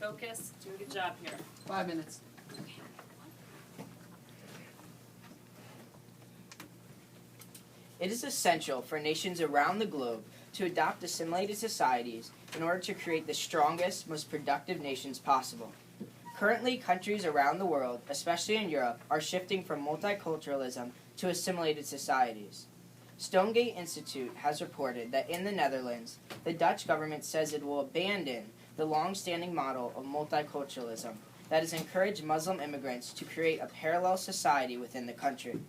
Focus. Do a good job here. 5 minutes. It is essential for nations around the globe to adopt assimilated societies in order to create the strongest, most productive nations possible. Currently, countries around the world, especially in Europe, are shifting from multiculturalism to assimilated societies. Stonegate Institute has reported that in the Netherlands, the Dutch government says it will abandon the long-standing model of multiculturalism that has encouraged Muslim immigrants to create a parallel society within the country.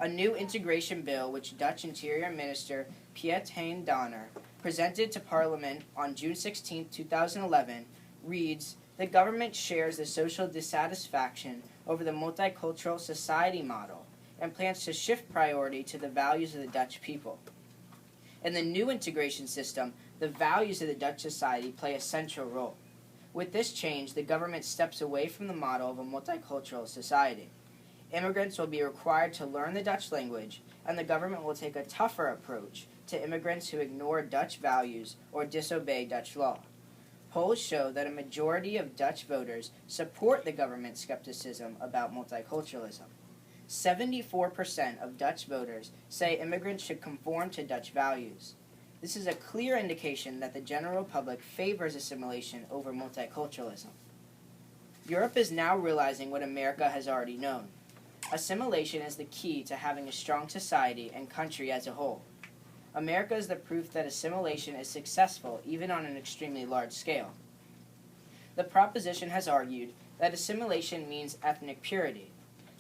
A new integration bill, which Dutch Interior Minister Piet Hein Donner presented to Parliament on June 16, 2011, reads, "The government shares the social dissatisfaction over the multicultural society model and plans to shift priority to the values of the Dutch people." In the new integration system, the values of the Dutch society play a central role. With this change, the government steps away from the model of a multicultural society. Immigrants will be required to learn the Dutch language, and the government will take a tougher approach to immigrants who ignore Dutch values or disobey Dutch law. Polls show that a majority of Dutch voters support the government's skepticism about multiculturalism. 74% of Dutch voters say immigrants should conform to Dutch values. This is a clear indication that the general public favors assimilation over multiculturalism. Europe is now realizing what America has already known. Assimilation is the key to having a strong society and country as a whole. America is the proof that assimilation is successful even on an extremely large scale. The proposition has argued that assimilation means ethnic purity.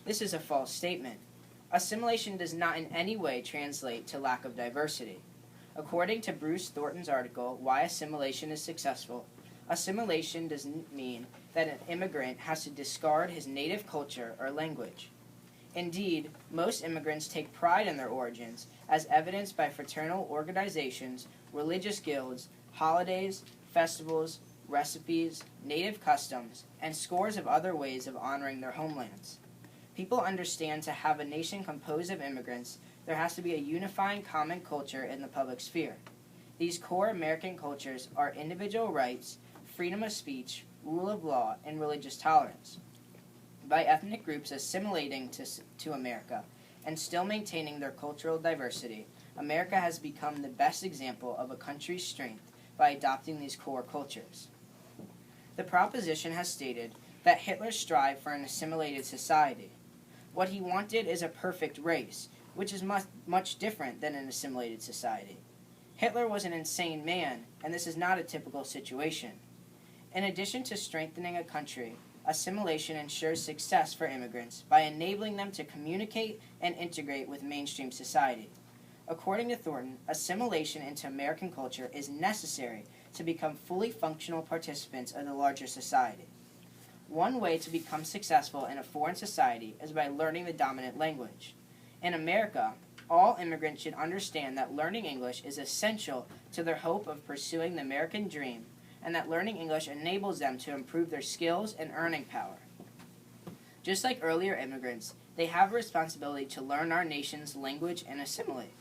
This is a false statement. Assimilation does not in any way translate to lack of diversity. According to Bruce Thornton's article, Why Assimilation is Successful, assimilation doesn't mean that an immigrant has to discard his native culture or language. Indeed, most immigrants take pride in their origins, as evidenced by fraternal organizations, religious guilds, holidays, festivals, recipes, native customs, and scores of other ways of honoring their homelands. People understand to have a nation composed of immigrants, there has to be a unifying common culture in the public sphere. These core American cultures are individual rights, freedom of speech, rule of law, and religious tolerance. By ethnic groups assimilating to America and still maintaining their cultural diversity, America has become the best example of a country's strength by adopting these core cultures. The proposition has stated that Hitler strived for an assimilated society. What he wanted is a perfect race, which is much different than an assimilated society. Hitler was an insane man, and this is not a typical situation. In addition to strengthening a country, assimilation ensures success for immigrants by enabling them to communicate and integrate with mainstream society. According to Thornton, assimilation into American culture is necessary to become fully functional participants of the larger society. One way to become successful in a foreign society is by learning the dominant language. In America, all immigrants should understand that learning English is essential to their hope of pursuing the American dream, and that learning English enables them to improve their skills and earning power. Just like earlier immigrants, they have a responsibility to learn our nation's language and assimilate.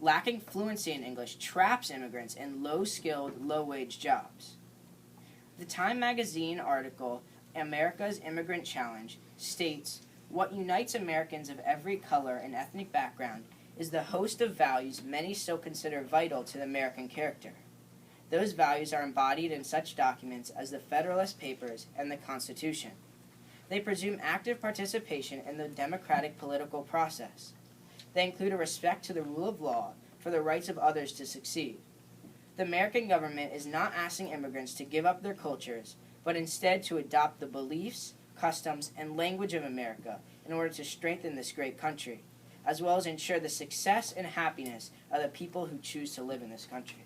Lacking fluency in English traps immigrants in low-skilled, low-wage jobs. The Time magazine article, America's Immigrant Challenge, states, "What unites Americans of every color and ethnic background is the host of values many still consider vital to the American character. Those values are embodied in such documents as the Federalist Papers and the Constitution. They presume active participation in the democratic political process. They include a respect to the rule of law for the rights of others to succeed. The American government is not asking immigrants to give up their cultures, but instead to adopt the beliefs, customs, and language of America in order to strengthen this great country, as well as ensure the success and happiness of the people who choose to live in this country."